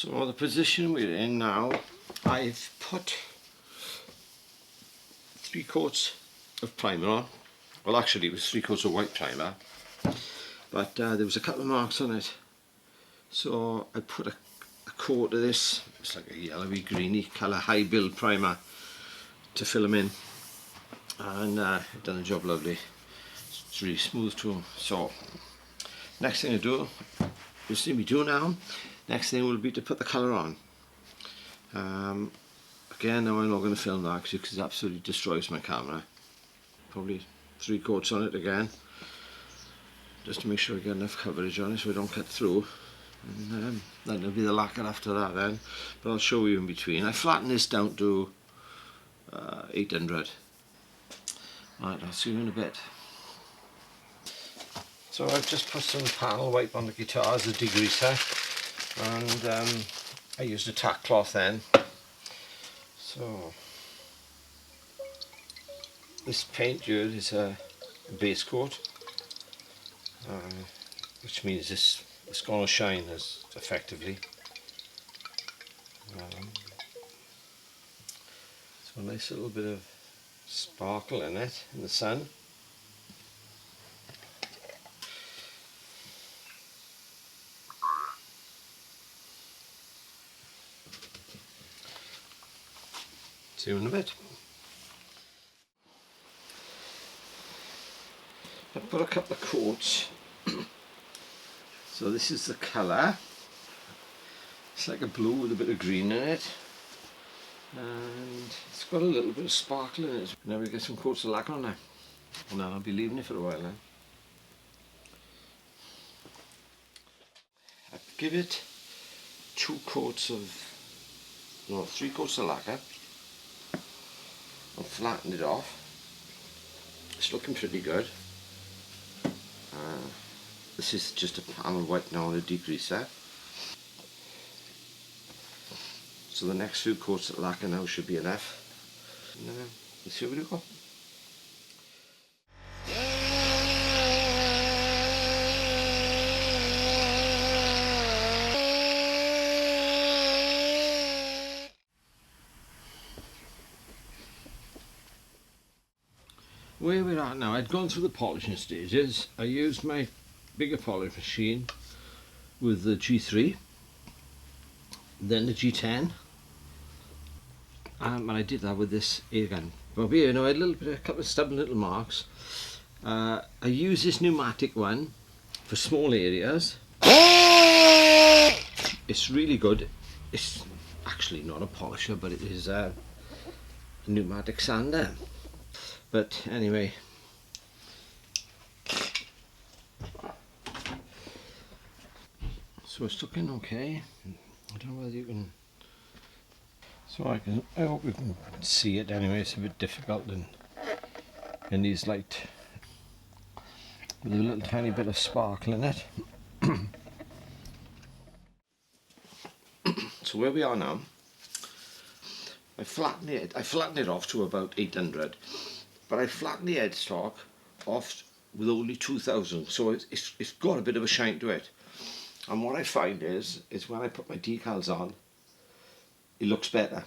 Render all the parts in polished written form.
So the position we're in now, I've put 3 coats of primer on. Well, actually it was 3 coats of white primer, but there was a couple of marks on it, so I put a coat of this. It's like a yellowy greeny colour high build primer to fill them in, and I've done the job lovely. It's really smooth too. So next thing I do, you'll see me do now, next thing will be to put the colour on. Again, now I'm not going to film that because it absolutely destroys my camera. Probably 3 coats on it again, just to make sure I get enough coverage on it so I don't cut through. And then it'll be the lacquer after that then, but I'll show you in between. I flattened this down to 800. Right, I'll see you in a bit. So I've just put some panel wipe on the guitar as a degreaser, and I used a tack cloth then. So this paint here is a base coat, which means it's going to shine as effectively. So a nice little bit of sparkle in it in the sun. See you in a bit. I put a couple of coats. So this is the colour. It's like a blue with a bit of green in it, and it's got a little bit of sparkle in it. Now we get some coats of lacquer on there, and then I'll be leaving it for a while then. I give it 3 coats of lacquer. I've flattened it off. It's looking pretty good. This is just a panel wipe now on a degreaser. So the next few coats of lacquer now should be enough. And, let's see what we got. Where we're at now, I'd gone through the polishing stages. I used my bigger polish machine with the G3, then the G10, and I did that with this air gun. But here, you know, I had a couple of stubborn little marks. I use this pneumatic one for small areas. It's really good. It's actually not a polisher, but it is a pneumatic sander. But anyway, so it's looking okay. I don't know whether you can. So I hope you can see it anyway. It's a bit difficult in these light with a little tiny bit of sparkle in it. So where we are now, I flattened it off to about 800. But I flattened the headstock off with only 2000, so it's got a bit of a shine to it. And what I find is when I put my decals on, it looks better.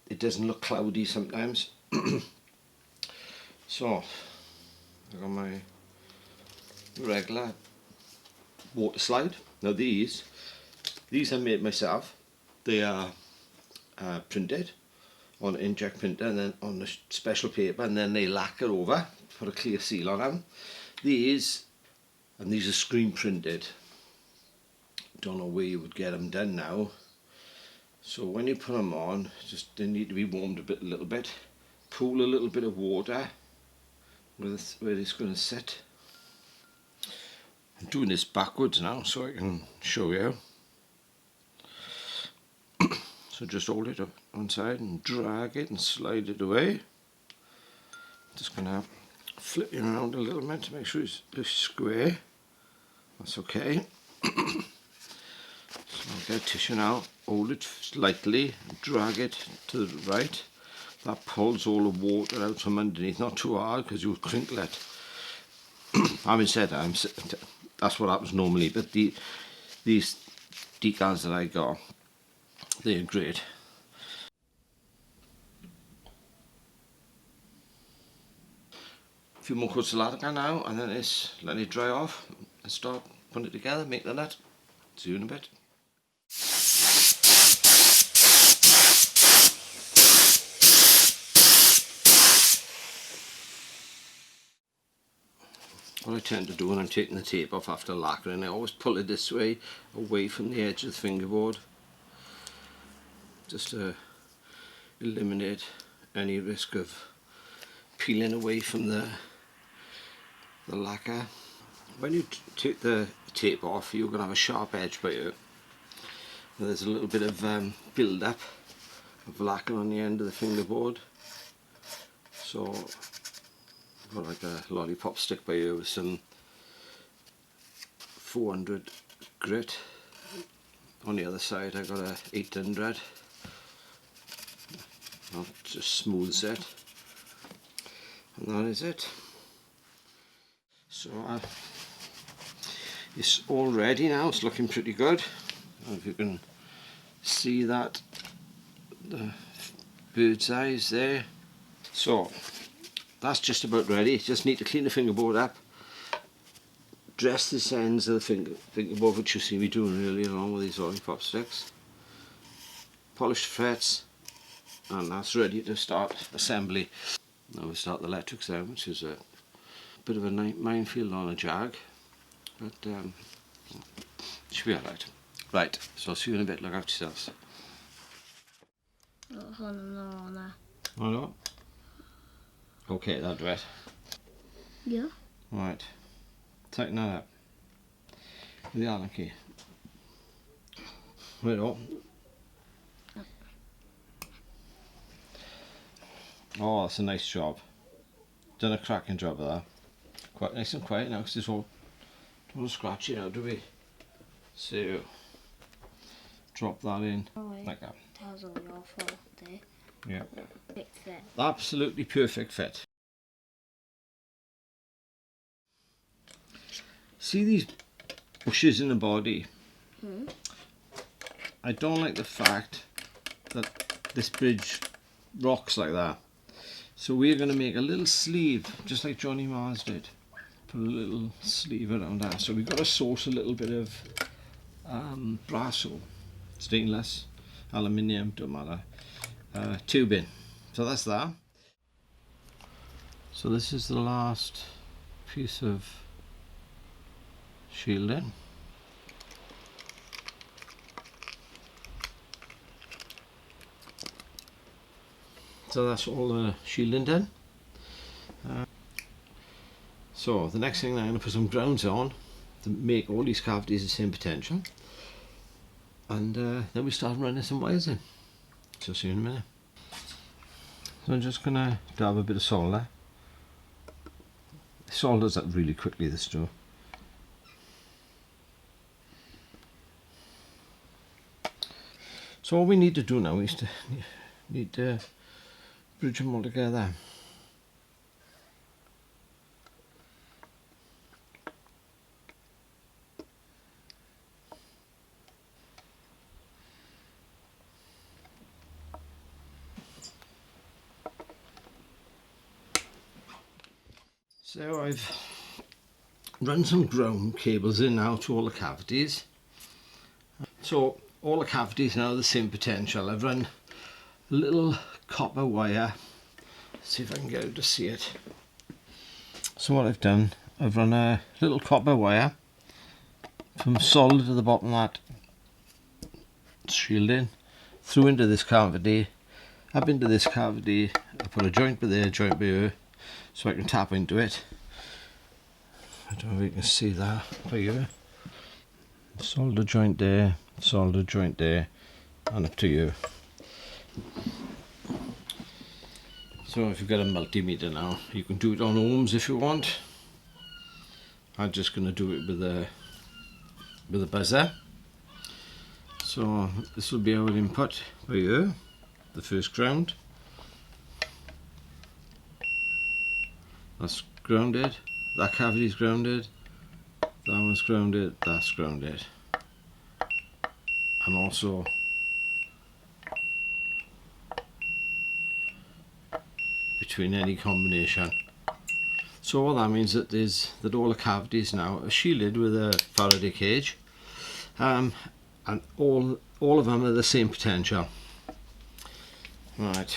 It doesn't look cloudy sometimes. So I got my regular water slide. Now these I made myself. They are printed on an inkjet printer and then on a special paper, and then they lacquer over, put a clear seal on them. These are screen printed. Don't know where you would get them done now. So when you put them on, they need to be warmed a little bit. Pool a little bit of water where it's going to sit. I'm doing this backwards now so I can show you. So just hold it up one side and drag it and slide it away. Just gonna flip it around a little bit to make sure it's square. That's okay. So I'll get a tissue now, hold it lightly, drag it to the right. That pulls all the water out from underneath, not too hard because you'll crinkle it. Having said that, that's what happens normally, but these decals that I got, they're great. A few more coats of lacquer now, and then let it dry off and start putting it together, make the nut. See you in a bit. What I tend to do when I'm taking the tape off after lacquering, I always pull it this way, away from the edge of the fingerboard, just to eliminate any risk of peeling away from the lacquer. When you take the tape off, you're going to have a sharp edge by here. There's a little bit of build up of lacquer on the end of the fingerboard, so I've got like a lollipop stick by here with some 400 grit. On the other side I got a 800. I'll just smooth it, and that is it. So it's all ready now. It's looking pretty good. I don't know if you can see that, the bird's eyes there. So that's just about ready. Just need to clean the fingerboard up, dress this ends of the fingerboard, which you see me doing really along with these lollipop sticks, polish the frets, and that's ready to start assembly. Now we start the electrics then, which is a bit of a minefield on a Jag, but should be alright. Right, so I'll see you in a bit. Look after yourselves. Hello. Okay, that's right. Yeah. Right, tighten that up with the Allen key. Right on. Oh, that's a nice job. Done a cracking job of that. Quite nice and quiet now, because it's all don't want to scratch it out, do we? So drop that in like that. That was all your fault there. Yeah. Perfect fit. Absolutely perfect fit. See these bushes in the body? I don't like the fact that this bridge rocks like that. So we're going to make a little sleeve, just like Johnny Mars did. Put a little sleeve around that. So we've got to source a little bit of brasso, stainless, aluminium, don't matter, tubing. So that's that. So this is the last piece of shielding. So that's all the shielding done. So the next thing I'm going to put some grounds on to make all these cavities the same potential, and then we start running some wires in. So see you in a minute. So I'm just going to dab a bit of solder. It solders up really quickly, this too. So all we need to do now is to bridge them all together. So I've run some ground cables in now to all the cavities. So all the cavities now are the same potential. I've run a little copper wire. Let's see if I can get out to see it. So what I've done, I've run a little copper wire from solid to the bottom of that shielding through into this cavity, up into this cavity. I put a joint by there, joint by here, so I can tap into it. I don't know if you can see that by here. Solder joint there, solder joint there, and up to here. So if you've got a multimeter now, you can do it on ohms if you want. I'm just going to do it with a buzzer. So this will be our input by here, the first ground. That's grounded, that cavity is grounded, that one's grounded, that's grounded. And also between any combination. So what that means that all the cavities now are shielded with a Faraday cage, and all of them are the same potential. Right,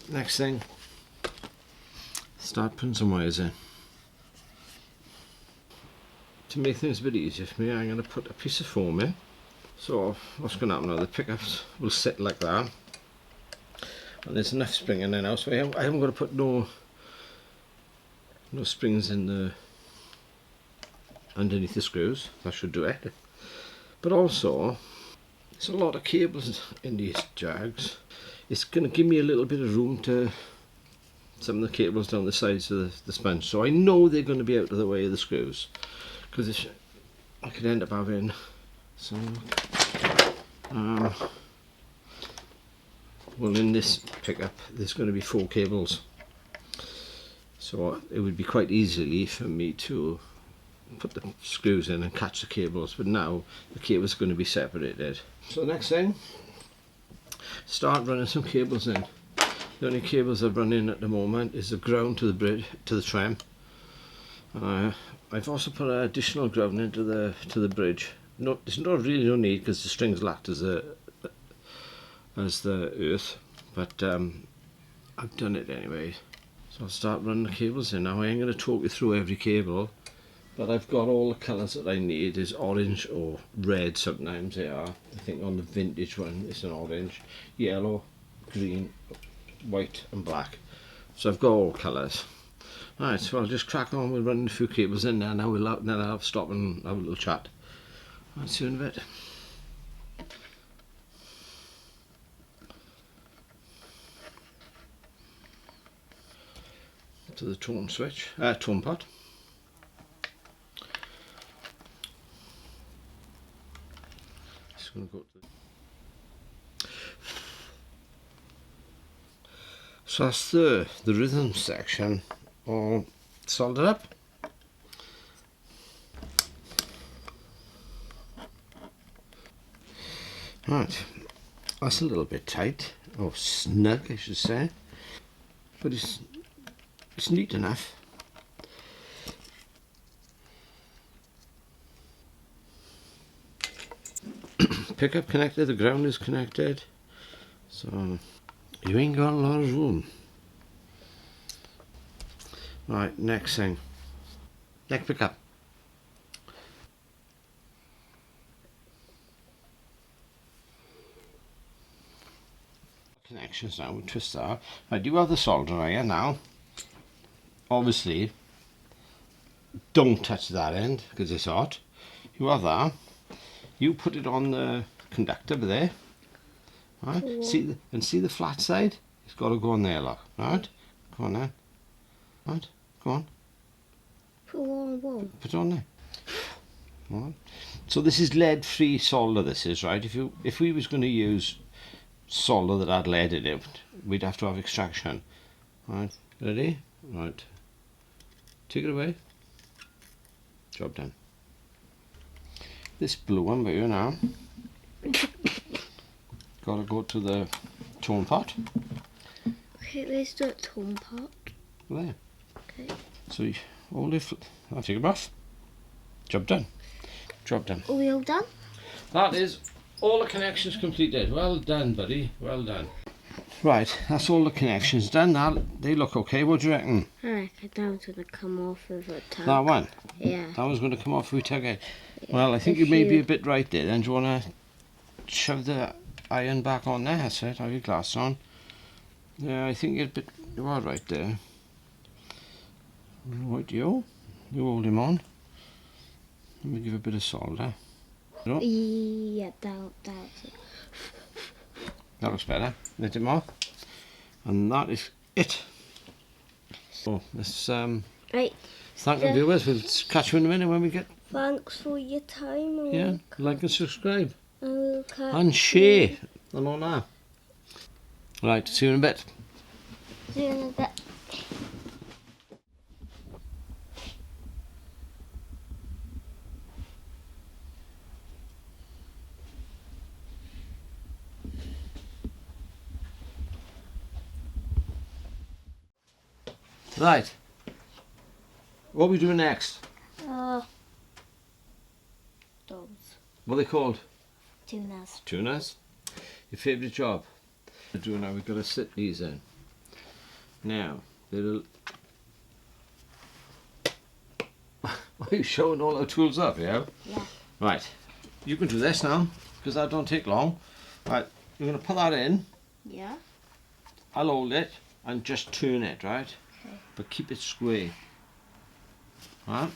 next thing, start putting some wires in. To make things a bit easier for me, I'm going to put a piece of foam in. So what's going to happen now, the pickups will sit like that, and there's enough spring in there now, so I haven't got to put no springs in the underneath the screws. That should do it. But also, there's a lot of cables in these Jags. It's going to give me a little bit of room to some of the cables down the sides of the sponge, so I know they're going to be out of the way of the screws, because I could end up having some well, in this pickup there's going to be 4 cables, so it would be quite easily for me to put the screws in and catch the cables, but now the cables are going to be separated. So next thing, start running some cables in. The only cables I've run in at the moment is the ground to the bridge, to the trem. I've also put additional ground into the bridge. No, there's really no need because the string's lacked as the earth, but I've done it anyway. So I'll start running the cables in. Now I ain't going to talk you through every cable, but I've got all the colours that I need. Is orange or red, sometimes they are. I think on the vintage one it's an orange, yellow, green, white and black. So I've got all colours. Right, so I'll just crack on with running a few cables in there. Now then I'll stop and have a little chat. I'll see you in a bit. To the tone switch, tone pot. Just going to go to so that's the rhythm section all soldered up. Right, that's a little bit tight, or snug I should say, but it's neat enough. Pickup connected, the ground is connected, so you ain't got a lot of room. Right, next thing, neck pickup. Connections now, we twist that. I do have the solder iron now. Obviously, don't touch that end because it's hot. You have that. You put it on the conductor there. Right? Cool. See the flat side? It's got to go on there, look. Right? Go on then. Right? Go on. Put on one. Put it on there. Right. So this is lead-free solder. This is right. If we was going to use solder that had lead in it, we'd have to have extraction. Right? Ready? Right. Take it away. Job done. This blue one by you now. Got to go to the tone pot. Okay, where's the tone pot? There. Okay. So you hold it. I'll take it off. Job done. Job done. Are we all done? That is all the connections completed. Well done, buddy. Well done. Right, that's all the connections done. Now they look okay. What do you reckon? I reckon that was going to come off with a tug. That one? Yeah. That one's going to come off if we tug it. Yeah. Well, I think If you may be a bit right there. Then do you want to shove the iron back on there? That's it. Have your glass on. Yeah, I think you are right there. Right, you hold him on. Let me give a bit of solder. No? Yeah, that's it. That looks better. Let him off. And that is it. So let's Right. thank the viewers. We'll catch you in a minute when we get. Thanks for your time. And Yeah, like and subscribe. we'll catch And share. And all that. Right, see you in a bit. you in a bit. Right. What are we doing next? Those. What are they called? Tunas. Tunas. Your favourite job? What we're doing now, we've got to sit these in. Now, they'll... Are you showing all our tools up, yeah? Yeah. Right. You can do this now, because that don't take long. Right, you're going to put that in. Yeah. I'll hold it and just turn it, right? Okay. But keep it square. Right?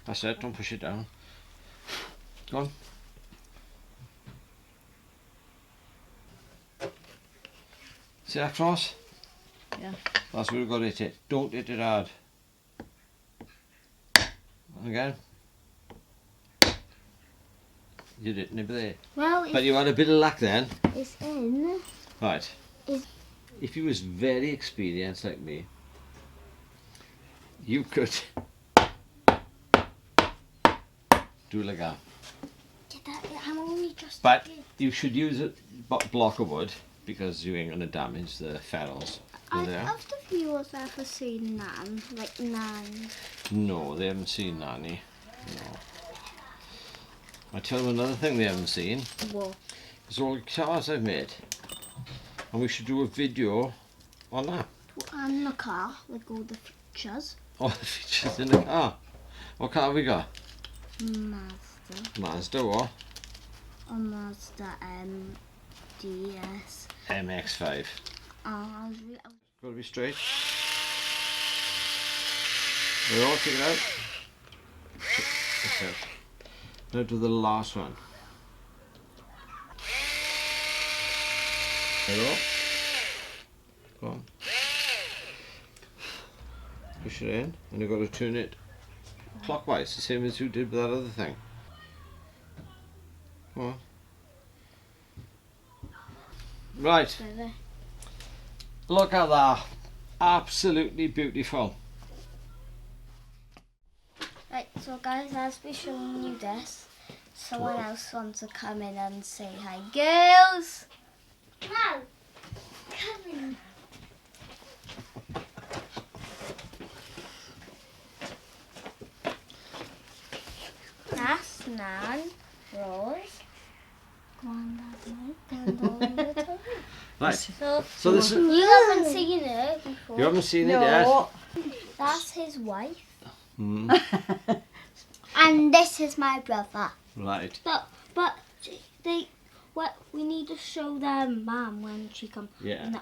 That's it, don't push it down. Go on. See that cross? Yeah. That's where we've got to hit it. Don't hit it hard. Again. You didn't nib there. Well, But you had a bit of luck then. it's in. Right. Is- If you was very experienced like me, you could do like that. I'm only just. But you should use a block of wood because you ain't going to damage the ferrules. Have the viewers ever seen Nan? Like Nan? No, they haven't seen Nanny. No. I tell them another thing they haven't seen. What? It's all the guitars I've made. And we should do a video on that. And the car, like all the features. All the features in the car. What car have we got? Mazda. Mazda what? A Mazda DS. MX-5. Got to be straight. We're all take it out. That's it. Now do the last one. There you go. Go on. Push it in, and you've got to turn it clockwise, the same as you did with that other thing. Come on. Right. Look at that. Absolutely beautiful. Right, so guys, as we're showing you this, someone else wants to come in and say hi. Girls! No! Come in. That's Nan, Rose, Grandad, Right. So this is... you haven't seen it before. You haven't seen it yet? That's his wife. Mm. And this is my brother. Right. But we need to show their mum when she comes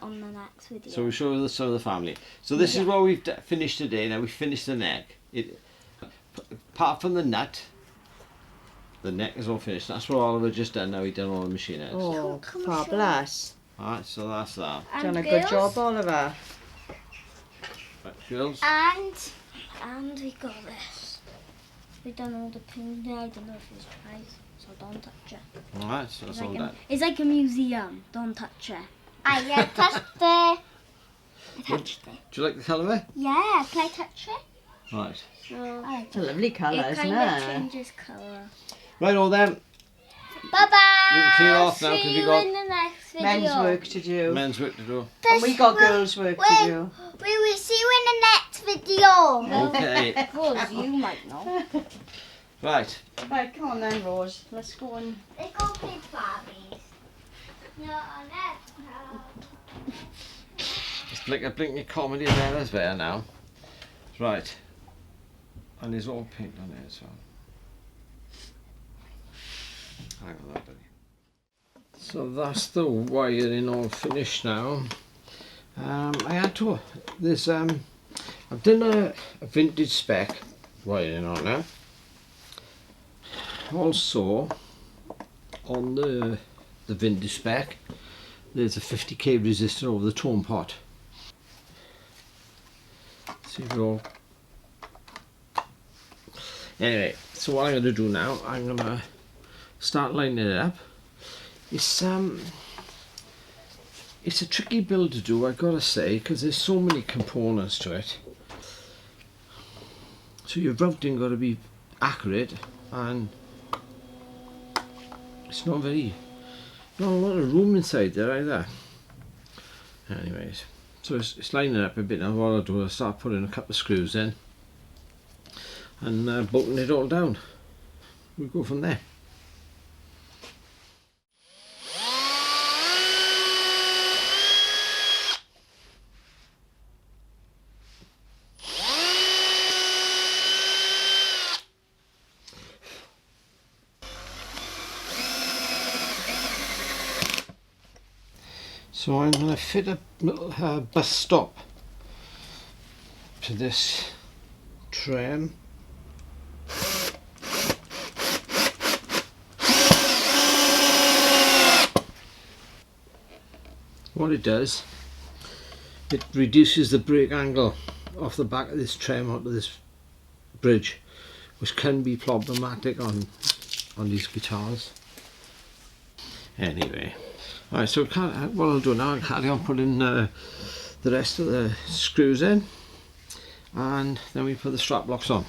on the next video. So we show the family. So this is what we've finished today. Now we finished the neck. Apart from the nut, the neck is all finished. That's what Oliver just done. Now he's done all the machine heads. Oh, fabulous. Alright, so that's that. Done a good job, Oliver. Right, girls. And we got this. We done all the pins there. I don't know if it's right, so don't touch it. Alright, so that's all done. It's like a museum. Don't touch it. I touched it. I touched it. Do you like the colour? Yeah, can I touch it? Right. So It's a lovely colour, it isn't kind of it? changes colour. Right, all then. Bye bye. You can clear off now because See we you got in the next video. Men's work to do. men's work to do. And we got girls' work to do. We will see you in the next video. Okay. Because you might know. Right. Right, come on then, Rose. Let's go and... Let's go play Barbies. No, no. It's like a blinking comedy there as well now. Right. And there's all paint on it as well. Hang on that, buddy. So that's the wiring all finished now. I had to, there's I've done a vintage spec wiring on there. Also on the vintage spec there's a 50k resistor over the tone pot. See if you're... Anyway, so what I'm going to do now, I'm going to start lining it up. It's a tricky build to do, I've got to say, because there's so many components to it. So your routing got to be accurate, and it's not a lot of room inside there either. Anyways, So it's lining up a bit now. What I'll do is start putting a couple of screws in and bolting it all down. We'll go from there. So I'm going to fit a little bus stop to this tram. What it does, it reduces the brake angle off the back of this tram onto this bridge, which can be problematic on these guitars. Anyway, alright, so what I'll do now, I'll carry on putting the rest of the screws in, and then we put the strap locks on.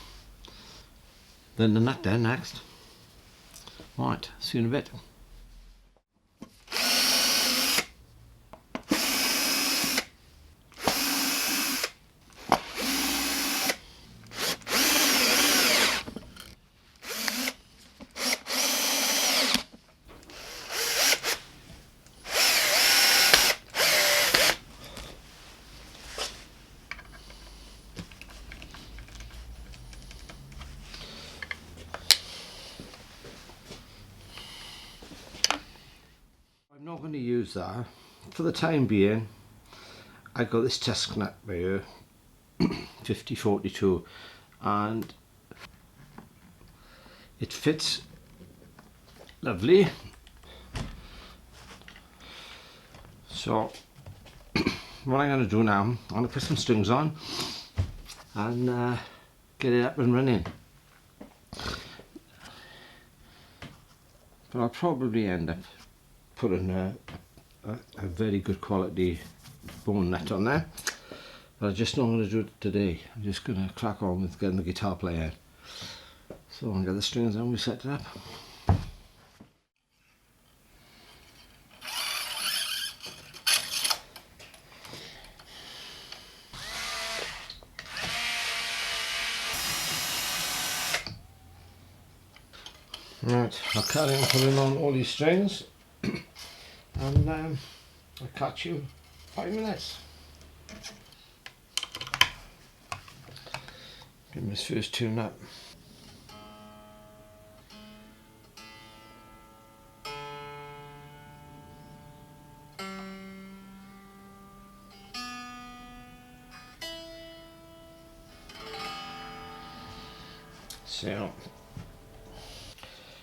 Then the nut down next. Right, see you in a bit. I'm not going to use that for the time being. I got this Tusk nut here, 5042, and it fits lovely. So what I'm going to do now, I'm going to put some strings on and get it up and running. But I'll probably end up putting a very good quality bone nut on there, but I just don't want to do it today. I'm just going to crack on with getting the guitar player. So I'll get the strings on, we set it up. Right, I'll carry on putting on all these strings and I'll catch you 5 minutes. Give me this first tune up.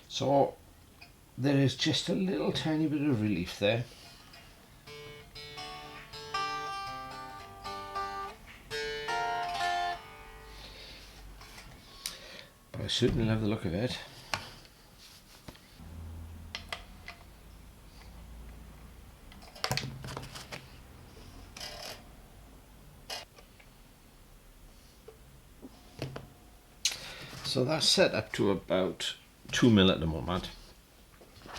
So there is just a little tiny bit of relief there. But I certainly love the look of it. So that's set up to about 2 mil at the moment.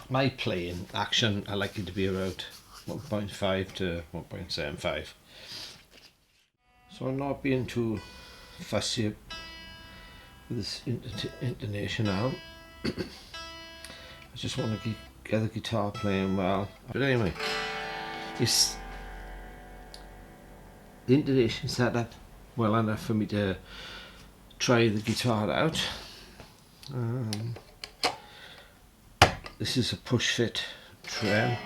My playing action, I like it to be about 1.5 to 1.75. So I'm not being too fussy with this intonation now. I just want to get the guitar playing well. But anyway, it's the intonation set up well enough for me to try the guitar out. This is a push fit trem.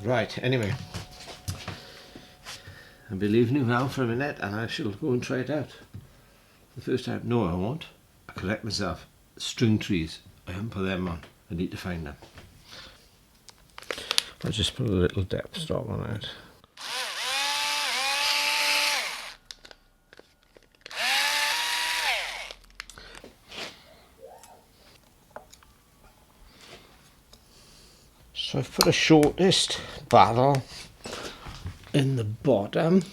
Right, anyway, I'll be leaving you now for a minute and I shall go and try it out. The first time, no I won't, I correct myself, string trees, I haven't put them on, I need to find them. I'll just put a little depth stop on it. So I've put a shortest barrel in the bottom.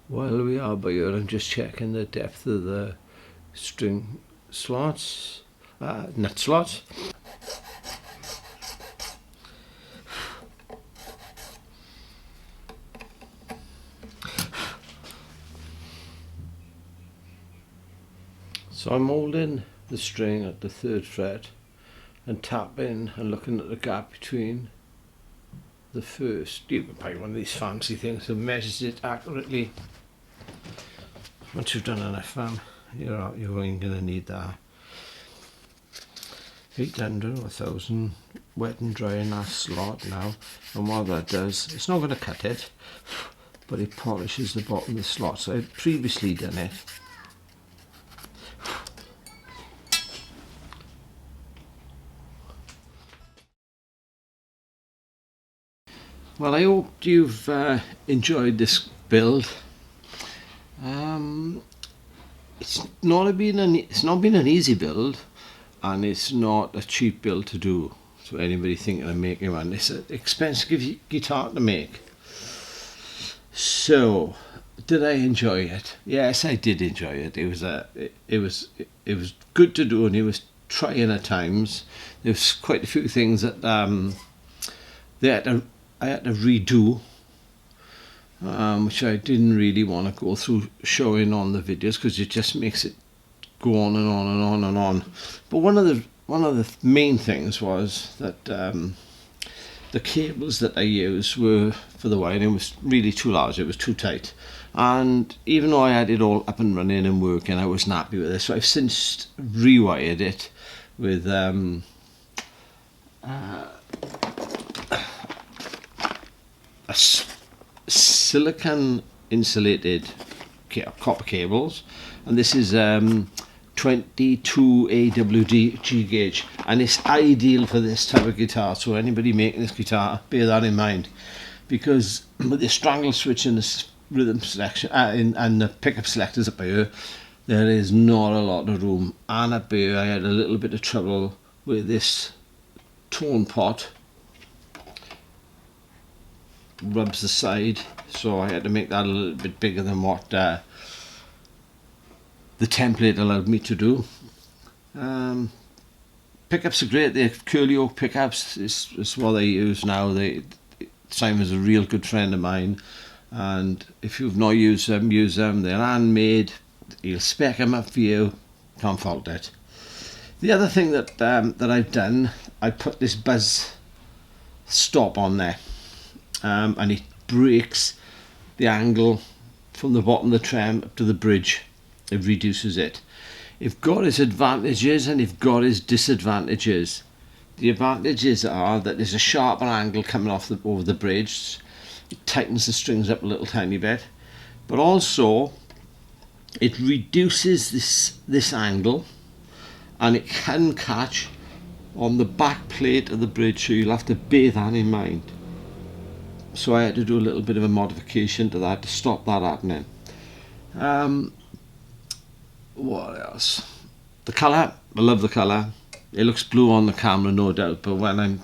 While we are by here, I'm just checking the depth of the string slots, nut slots. So I'm holding the string at the 3rd fret and tapping and looking at the gap between the 1st. You can buy one of these fancy things that measures it accurately. Once you've done enough you're only going to need that 800 or 1000 wet and dry in that slot now, and what that does, it's not going to cut it, but it polishes the bottom of the slot. So I'd previously done it. Well, I hope you've enjoyed this build. It's not been an easy build, and it's not a cheap build to do. So anybody thinking of making one, it's an expensive guitar to make. So, did I enjoy it? Yes, I did enjoy it. It was good to do, and it was trying at times. There was quite a few things that I had to redo, which I didn't really want to go through showing on the videos, because it just makes it go on and on and on and on. But one of the main things was that the cables that I used were for the wiring was really too large. It was too tight, and even though I had it all up and running and working, I wasn't happy with it. So I've since rewired it with silicon insulated copper cables, and this is 22 AWG gauge, and it's ideal for this type of guitar. So anybody making this guitar, bear that in mind, because with the strangle switch and the rhythm selection and the pickup selectors up here, there is not a lot of room. And up here I had a little bit of trouble with this tone pot. Rubs the side, so I had to make that a little bit bigger than what the template allowed me to do. Pickups are great. The curly oak pickups is what I use now. Simon's a real good friend of mine, and if you've not used them, use them. They're handmade. He'll spec them up for you. Can't fault it. The other thing that I've done, I put this buzz stop on there. And it breaks the angle from the bottom of the trem up to the bridge. It reduces it. It's got its advantages and it's got its disadvantages. The advantages are that there's a sharper angle coming off over the bridge. It tightens the strings up a little tiny bit, but also it reduces this angle, and it can catch on the back plate of the bridge, so you'll have to bear that in mind. So I had to do a little bit of a modification to that to stop that happening. What else? The colour, I love the colour. It looks blue on the camera, no doubt, but when I'm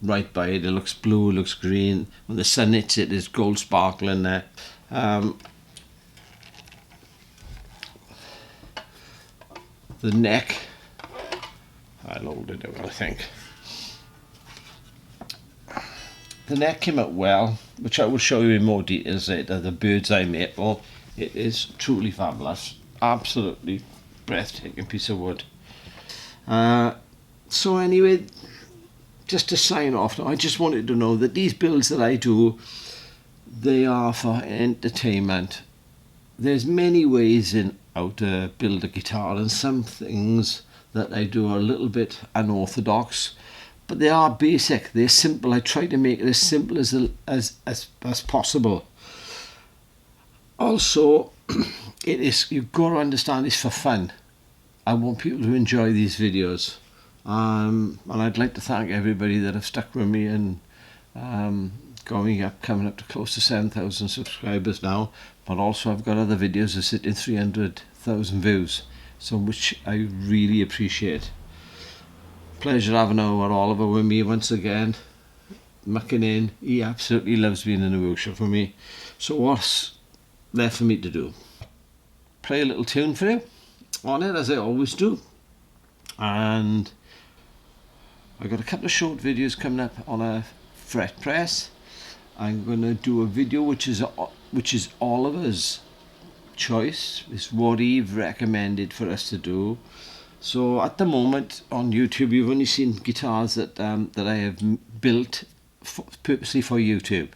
right by it, it looks blue, it looks green. When the sun hits it, there's gold sparkle in there. The neck, I'll hold it out, I think. The neck came out well, which I will show you in more details later. The bird's eye maple, it is truly fabulous. Absolutely breathtaking piece of wood. So anyway, just to sign off now, I just wanted to know that these builds that I do, they are for entertainment. There's many ways in how to build a guitar, and some things that I do are a little bit unorthodox. But they are basic, they're simple. I try to make it as simple as possible. Also, you've got to understand it's for fun. I want people to enjoy these videos. And I'd like to thank everybody that have stuck with me and coming up to close to 7,000 subscribers now. But also I've got other videos that sit in 300,000 views, so which I really appreciate. Pleasure having Oliver with me once again, mucking in. He absolutely loves being in the workshop for me. So what's left for me to do? Play a little tune for you on it, as I always do. And I've got a couple of short videos coming up on a fret press. I'm going to do a video which is Oliver's choice. It's what Eve recommended for us to do. So at the moment on YouTube, you've only seen guitars that that I have built purposely for YouTube.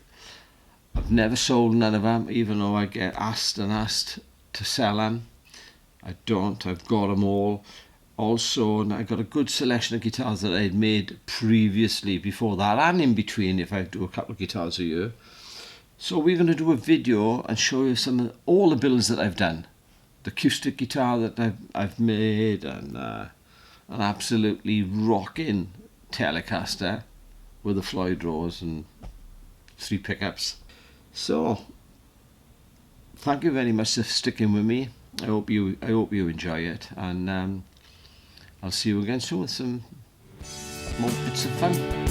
I've never sold none of them, even though I get asked and asked to sell them. I don't. I've got them all. Also, and I got a good selection of guitars that I had made previously before that, and in between if I do a couple of guitars a year. So we're going to do a video and show you all the builds that I've done. The acoustic guitar that I've made, and an absolutely rocking Telecaster with the Floyd Rose and 3 pickups. So thank you very much for sticking with me. I hope you enjoy it, and I'll see you again soon with some more bits of fun.